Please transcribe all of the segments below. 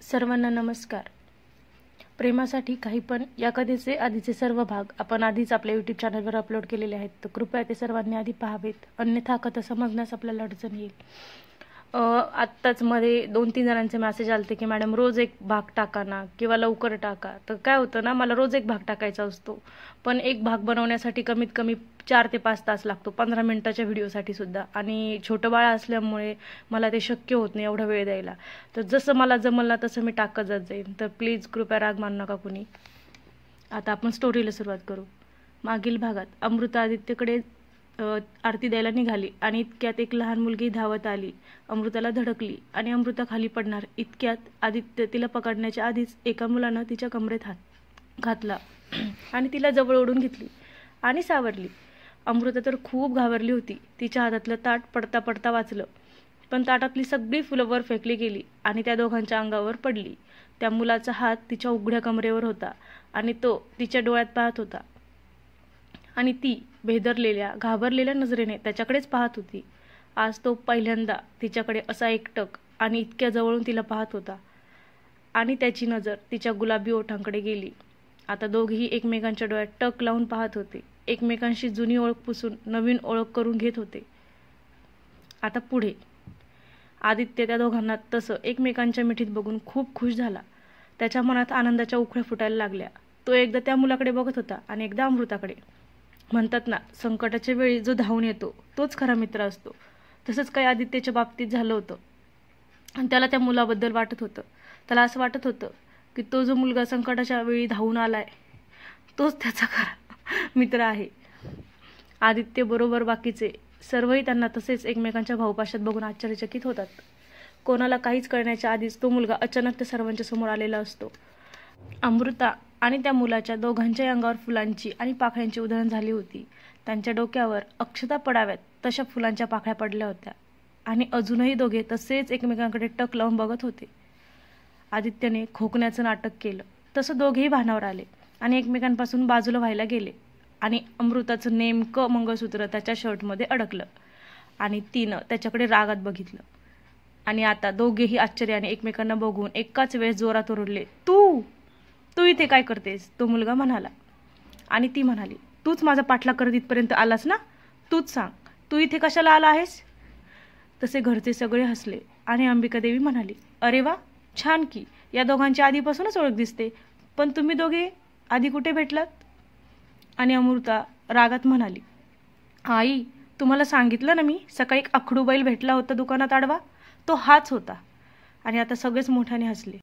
सर्वांना नमस्कार. प्रेमासाठी काही पण या कथेचे आधीचे सर्व भाग आपण आधीच आपल्या यूट्यूब चॅनलवर अपलोड केलेले आहेत, तर कृपया ते सर्वांनी आधी पाहावेत, अन्यथा कथा समजण्यास आपल्याला अडचण येईल. आत्ताच मध्ये 2-3 जणांचे मेसेज आलते की मॅडम रोज एक भाग टाका ना किंवा लवकर टाका. तर काय होतं ना, मला रोज एक भाग टाकायचा असतो, पण एक भाग बनवण्यासाठी कमीत कमी 4 ते 5 तास लागतो, 15 मिनिटाच्या व्हिडिओसाठी सुद्धा. आणि छोटं बाळ असल्यामुळे मला ते शक्य होत नाही एवढा वेळ द्यायला. तर जसं मला जमलं ना तसं मी टाकत जात जाईन, तर प्लीज कृपया राग मानू नका कुणी. आता आपण स्टोरीला सुरुवात करू. मागील भागात अमृता आदित्यकडे आरती द्यायला निघाली आणि इतक्यात एक लहान मुलगी धावत आली, अमृताला धडकली आणि अमृता खाली पडणार इतक्यात आदित्य तिला पकडण्याच्या आधीच एका मुलानं तिच्या कमरेत हात घातला आणि तिला जवळ ओढून घेतली आणि सावरली. अमृता तर खूप घाबरली होती. तिच्या हातातलं ताट पडता पडता वाचलं, पण ताटातली सगळी फुलं वर फेकली गेली आणि त्या दोघांच्या अंगावर पडली. त्या मुलाचा हात तिच्या उघड्या कमरेवर होता आणि तो तिच्या डोळ्यात पाहत होता आणि ती भेदरलेल्या घाबरलेल्या नजरेने त्याच्याकडेच पाहत होती. आज तो पहिल्यांदा तिच्याकडे असा एकटक आणि इतक्या जवळून तिला पाहत होता आणि त्याची नजर तिच्या गुलाबी ओठांकडे गेली. आता दोघेही एकमेकांच्या डोळ्यात टक लावून पाहत होते, एकमेकांशी जुनी ओळख पुसून नवीन ओळख करून घेत होते. आता पुढे आदित्य त्या दोघांना तसं एकमेकांच्या मिठीत बघून खूप खुश झाला. त्याच्या मनात आनंदाच्या उखळ्या फुटायला लागल्या. तो एकदा त्या मुलाकडे बघत होता आणि एकदा अमृताकडे. म्हणतात ना, संकटाच्या वेळी जो धावून येतो तोच खरा मित्र असतो. तसंच काही आदित्यच्या बाबतीत झालं होतं आणि त्याला त्या मुलाबद्दल वाटत होतं. त्याला असं वाटत होतं की तो जो मुलगा संकटाच्या वेळी धावून आलाय तोच त्याचा खरा मित्र आहे. आदित्य बरोबर बाकीचे सर्वही त्यांना तसेच एकमेकांच्या भाऊपाशात बघून आश्चर्यचकित होतात. कोणाला काहीच कळण्याच्या आधीच तो मुलगा अचानक त्या सर्वांच्या समोर आलेला असतो. अमृता आणि त्या मुलाच्या दोघांच्याही अंगावर फुलांची आणि पाकळ्यांची उधळण झाली होती. त्यांच्या डोक्यावर अक्षता पडाव्यात तशा फुलांच्या पाकळ्या पडल्या होत्या आणि अजूनही दोघे तसेच एकमेकांकडे टक लावून बघत होते. आदित्यने खोकण्याचं नाटक केलं तसं दोघेही भानावर आले आणि एकमेकांपासून बाजूला व्हायला गेले आणि अमृताचं नेमकं मंगळसूत्र त्याच्या शर्टमध्ये अडकलं आणि तिनं त्याच्याकडे रागात बघितलं. आणि आता दोघेही आश्चर्याने एकमेकांना बघून एकाच वेळेस जोरात ओरडले, तू तू इथे काय करतेस? तो मुलगा म्हणाला आणि ती म्हणाली, तूच माझा पाठलाग करत इथपर्यंत आलास ना, तूच सांग, तू इथे कशाला आला आहेस? तसे घरचे सगळे हसले आणि अंबिका देवी म्हणाली, अरे वा, छान की, या दोघांची आधीपासूनच ओळख दिसते, पण तुम्ही दोघे आधी कुठे भेटलात? आणि अमृता रागात म्हणाली, आई, तुम्हाला सांगितलं ना मी, सकाळी एक अखडू बैल भेटला होता दुकानात आडवा, तो हाच होता. आणि आता सगळेच मोठ्याने हसले.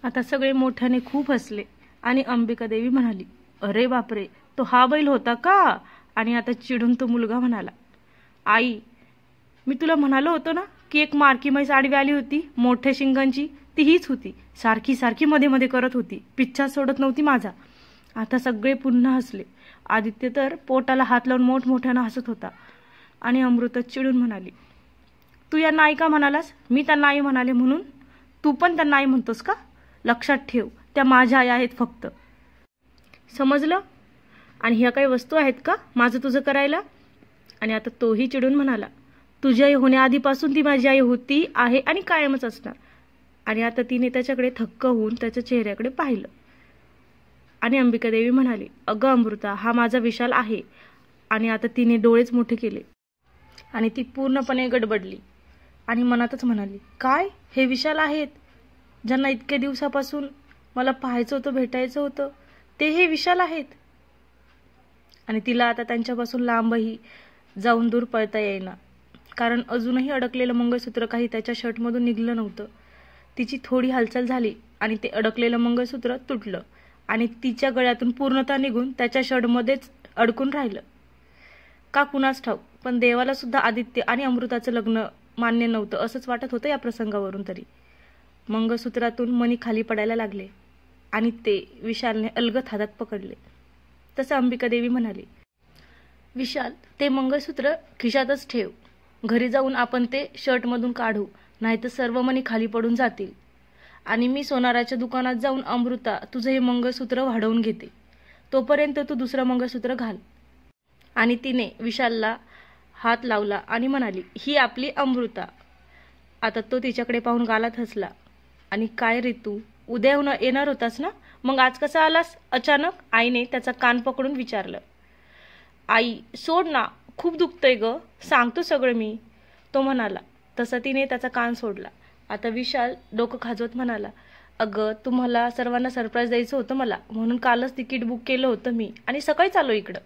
आता सगळे मोठ्याने खूप हसले आणि अंबिका देवी म्हणाली, अरे बापरे, तो हा बैल होता का? आणि आता चिडून तो मुलगा म्हणाला, आई, मी तुला म्हणालो होतो ना की एक मारकी म्हैस आडवी आली होती मोठ्या शिंगांची, ती हीच होती. सारखी सारखी मध्ये मध्ये करत होती, पिच्छा सोडत नव्हती माझा. आता सगळे पुन्हा हसले. आदित्य तर पोटाला हात लावून मोठमोठ्यानं हसत होता आणि अमृता चिडून म्हणाली, तू यांना आई का म्हणालास? मी त्यांना आई म्हणाले म्हणून तू पण त्यांना आई म्हणतोस का? लक्षात ठेव, त्या माझ्या आई आहेत फक्त, समजलं? आणि ह्या काही वस्तू आहेत का माझं तुझं करायला? आणि आता तोही चिडून म्हणाला, तुझी आई होण्याआधीपासून ती माझी आई होती, आहे आणि कायमच असणार. आणि आता तिने त्याच्याकडे थक्क होऊन त्याच्या चेहऱ्याकडे पाहिलं आणि अंबिका देवी म्हणाली, अगं अमृता, हा माझा विशाल आहे. आणि आता तिने डोळेच मोठे केले आणि ती पूर्णपणे गडबडली आणि मनातच म्हणाली, काय, हे विशाल आहेत ज्यांना इतक्या दिवसापासून मला पाहायचं होतं, भेटायचं होतं, ते हे विशाल आहेत? आणि तिला आता त्यांच्यापासून लांबही जाऊन दूर पळता येईना, कारण अजूनही अडकलेलं मंगळसूत्र काही त्याच्या शर्टमधून निघलं नव्हतं. तिची थोडी हालचाल झाली आणि ते अडकलेलं मंगळसूत्र तुटलं आणि तिच्या गळ्यातून पूर्णतः निघून त्याच्या शर्टमध्येच अडकून राहिलं. का कुणास ठाऊक, पण देवाला सुद्धा आदित्य आणि अमृताचं लग्न मान्य नव्हतं असंच वाटत होतं या प्रसंगावरून तरी. मंगळसूत्रातून मणी खाली पडायला लागले आणि ते विशालने अलगद हातात पकडले. तसं अंबिका देवी म्हणाली, विशाल, ते मंगळसूत्र खिशातच ठेव, घरी जाऊन आपण ते शर्टमधून काढू, नाहीतर सर्व मणी खाली पडून जातील. आणि मी सोनाराच्या दुकानात जाऊन अमृता तुझं हे मंगळसूत्र वाढवून घेते, तोपर्यंत तू दुसरं मंगळसूत्र घाल. आणि तिने विशालला हात लावला आणि म्हणाली, ही आपली अमृता. आता तो तिच्याकडे पाहून गालात हसला आणि काय रे तू उद्या येणार होतास ना, मग आज कसा आलास अचानक? आईने त्याचा कान पकडून विचारलं. आई सोड ना, खूप दुखतंय ग, सांगतो सगळं मी, तो म्हणाला. तसा तिने त्याचा कान सोडला. आता विशाल डोकं खाजवत म्हणाला, अगं तुम्हाला सर्वांना सरप्राईज द्यायचं होतं मला, म्हणून कालच तिकीट बुक केलं होतं मी आणि सकाळीच आलो इकडं.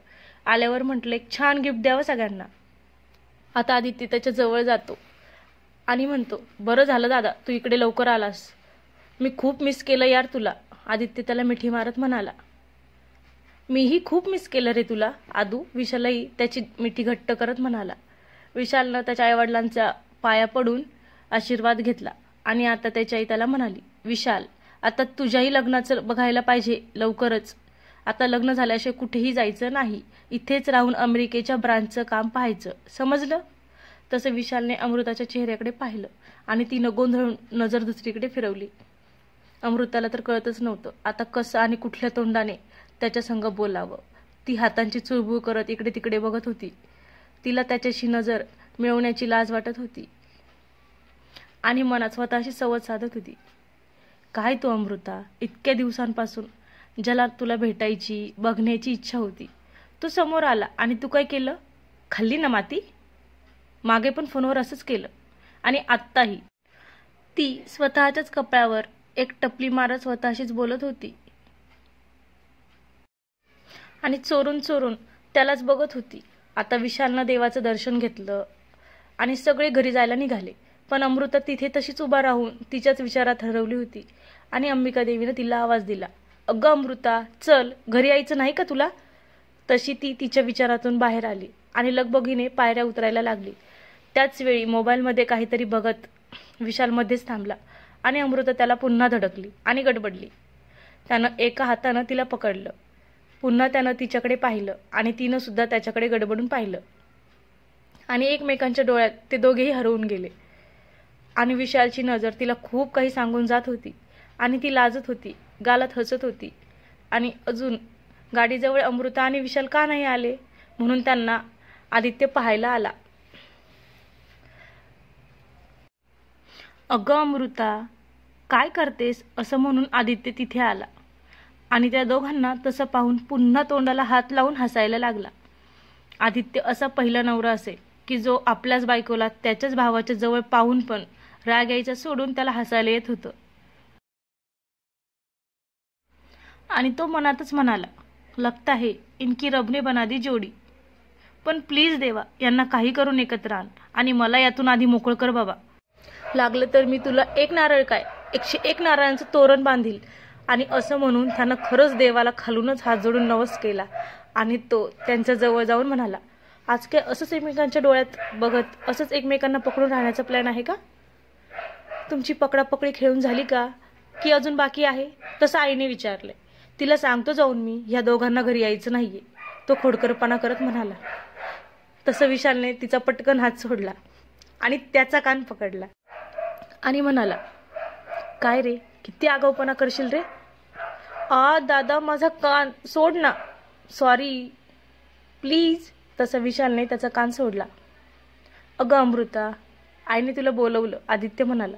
आल्यावर म्हटलं एक छान गिफ्ट द्यावं सगळ्यांना. आता आदित्य त्याच्या जवळ जातो आणि म्हणतो, बरं झालं दादा तू इकडे लवकर आलास, मी खूप मिस केलं यार तुला. आदित्य त्याला मिठी मारत म्हणाला. मीही खूप मिस केलं रे तुला आदू, विशालही त्याची मिठी घट्ट करत म्हणाला. विशालनं त्याच्या आईवडिलांच्या पाया पडून आशीर्वाद घेतला आणि आता त्याची आई त्याला म्हणाली, विशाल आता तुझ्याही लग्नाचं बघायला पाहिजे लवकरच. आता लग्न झाल्याशिवाय कुठेही जायचं नाही, इथेच राहून अमेरिकेच्या ब्रांचचं काम पाहायचं, समजलं? तसं विशालने अमृताच्या चेहऱ्याकडे पाहिलं आणि तिनं गोंधळून नजर दुसरीकडे फिरवली. अमृताला तर कळतच नव्हतं आता कसं आणि कुठल्या तोंडाने त्याच्या संग बोलावं. ती हातांची चुळबुळ करत इकडे तिकडे बघत होती. तिला त्याच्याशी नजर मिळवण्याची लाज वाटत होती आणि मनात स्वतःशी संवाद साधत होती. काय तू अमृता, इतक्या दिवसांपासून ज्याला तुला भेटायची बघण्याची इच्छा होती, तो समोर आला आणि तू काय केलं? खाल्ली ना माती? मागे पण फोनवर असंच केलं आणि आत्ताही. ती स्वतःच्याच कपड्यावर एक टपली मारत स्वतःशीच बोलत होती आणि चोरून चोरून त्यालाच बघत होती. आता विशालनं देवाचं दर्शन घेतलं आणि सगळे घरी जायला निघाले, पण अमृता तिथे तशीच उभा राहून तिच्याच विचारात हरवली होती आणि अंबिका देवीनं तिला आवाज दिला, अगं अमृता चल, घरी यायचं नाही का तुला? तशी ती तिच्या विचारातून बाहेर आली आणि लगबगीने पायऱ्या उतरायला लागली. त्याच वेळी मोबाईलमध्ये काहीतरी बघत विशाल मध्येच थांबला आणि अमृता त्याला पुन्हा धडकली आणि गडबडली. त्यानं एका हातानं तिला पकडलं. पुन्हा त्यानं तिच्याकडे पाहिलं आणि तिनं सुद्धा त्याच्याकडे गडबडून पाहिलं आणि एकमेकांच्या डोळ्यात ते दोघेही हरवून गेले. आणि विशालची नजर तिला खूप काही सांगून जात होती आणि ती लाजत होती, गालात हसत होती. आणि अजून गाडीजवळ अमृता आणि विशाल का नाही आले म्हणून त्यांना आदित्य पाहायला आला. अगं अमृता काय करतेस असं म्हणून आदित्य तिथे आला आणि त्या दोघांना तसं पाहून पुन्हा तोंडाला हात लावून हसायला लागला. आदित्य असा पहिला नवरा असेल की जो आपल्याच बायकोला त्याच्याच भावाच्या जवळ पाहून पण राग यायचा सोडून त्याला हसायला येत होतं. आणि तो मनातच म्हणाला, लगता है इनकी रबने बना दी जोडी. पण प्लीज देवा यांना काही करून एकत्र आण आणि मला यातून आधी मोकळ कर बाबा. लागलं तर मी तुला एक नारळ काय 101 नारळांचं तोरण बांधील. आणि असं म्हणून त्यानं खरंच देवाला खालूनच हात जोडून नवस केला आणि तो त्यांच्या जवळ जाऊन म्हणाला, आज काय असंच एकमेकांच्या डोळ्यात बघत असंच एकमेकांना पकडून राहण्याचा प्लॅन आहे का? तुमची पकडापकडी खेळून झाली का की अजून बाकी आहे? तसं आईने विचारले. तिला सांगतो जाऊन मी, ह्या दोघांना घरी यायचं नाहीये, तो खोडकरपणा करत म्हणाला. तसं विशालने तिचा पटकन हात सोडला आणि त्याचा कान पकडला आणि म्हणाला, काय रे किती आगाऊपणा करशील रे? दादा माझा कान सोड ना, सॉरी प्लीज. तसं विशालने त्याचा कान सोडला. अगं अमृता आईने तुला बोलवलं, आदित्य म्हणाला.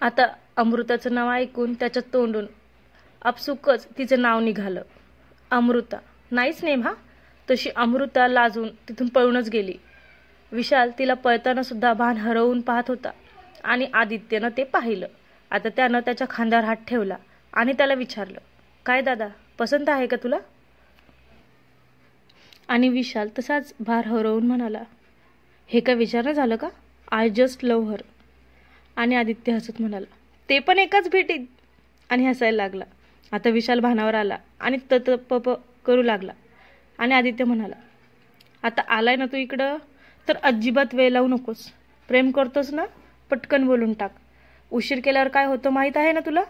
आता अमृताचं नाव ऐकून त्याच्या तोंडून आपसुकच तिचं नाव निघालं, अमृता. नाहीच नेम हा. तशी अमृता लाजून तिथून पळूनच गेली. विशाल तिला पळताना सुद्धा भान हरवून पाहत होता आणि आदित्यनं ते पाहिलं. आता त्यानं त्याच्या खांद्यावर हात ठेवला आणि त्याला विचारलं, काय दादा पसंत आहे का तुला? आणि विशाल तसाच भार हरवून म्हणाला, हे काय विचारणं झालं का? I just love her. आणि आदित्य हसत म्हणाला, ते पण एकाच भेटीत. आणि हसायला लागला. आता विशाल भानावर आला आणि तप करू लागला आणि आदित्य म्हणाला, आता आलाय ना तू इकडं तर अजिबात वेळ लावू नकोस. प्रेम करतोस ना, पटकन बोलून टाक. उशीर केल्यावर काय होतं माहीत आहे ना तुला?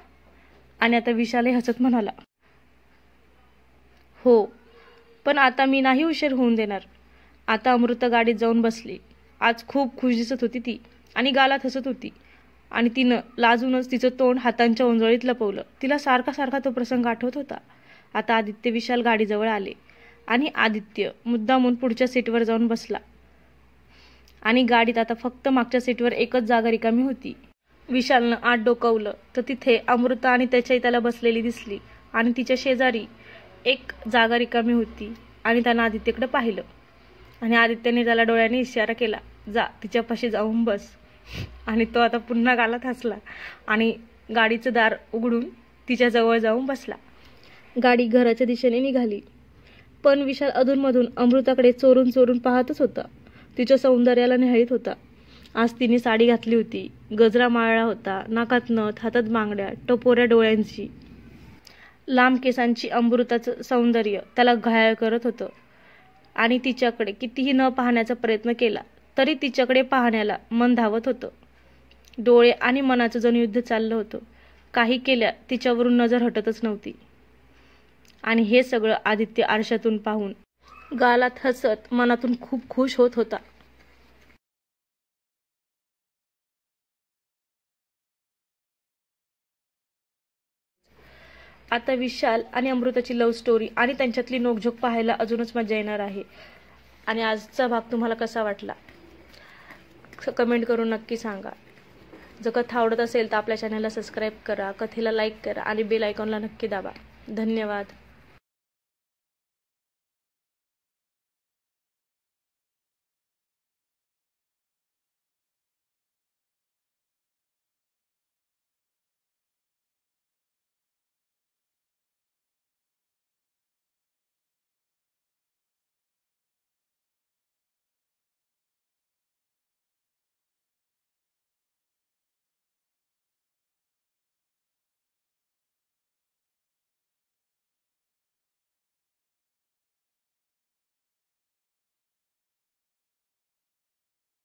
आणि आता विशालही हसत म्हणाला, हो पण आता मी नाही उशीर होऊन देणार. आता अमृता गाडीत जाऊन बसली. आज खूप खुश दिसत होती ती आणि गालात हसत होती आणि तिनं लाजूनच तिचं तोंड हातांच्या ओंजळीत लपवलं. तिला सारखा सारखा तो प्रसंग आठवत होता. आता आदित्य विशाल गाडीजवळ आले आणि आदित्य मुद्दामून पुढच्या सीटवर जाऊन बसला आणि गाडीत आता फक्त मागच्या सीटवर एकच जागा रिकामी होती. विशालनं आत डोकावलं तर तिथे अमृता आणि त्याला बसलेली दिसली आणि तिच्या शेजारी एक जागा रिकामी होती आणि त्यानं आदित्यकडे पाहिलं आणि आदित्यने त्याला डोळ्याने इशारा केला, जा तिच्यापाशी जाऊन बस. आणि तो आता पुन्हा गालात हसला आणि गाडीचं दार उघडून तिच्या जवळ जाऊन बसला. गाडी घराच्या दिशेने निघाली, पण विशाल अधूनमधून अमृताकडे चोरून चोरून पाहतच होता. तिच्या सौंदर्याला निहाळीत होता. आज तिने साडी घातली होती, गजरा माळला होता, नाकात नथ, हातात बांगड्या, टपोऱ्या डोळ्यांची. लांब केसांची अमृताचं सौंदर्य त्याला घायाळ करत होतं आणि तिच्याकडे कितीही न पाहण्याचा प्रयत्न केला तरी तिच्याकडे पाहण्याला मन धावत होतं. डोळे आणि मनाचं जणू युद्ध चाललं होतं. काही केल्या तिच्यावरून नजर हटतच नव्हती. आणि हे सगळं आदित्य आरशातून पाहून गालात हसत मनातून खूप खुश होत होता. आता विशाल आणि अमृताची लव्ह स्टोरी आणि त्यांच्यातली नोकझोक पाहायला अजूनच मजा येणार आहे. आणि आजचा भाग तुम्हाला कसा वाटला कमेंट करून नक्की सांगा. जर कथा आवडत असेल तर आपल्या चॅनलला सबस्क्राईब करा, कथेला लाईक करा आणि बेल आयकॉनला नक्की दाबा. धन्यवाद.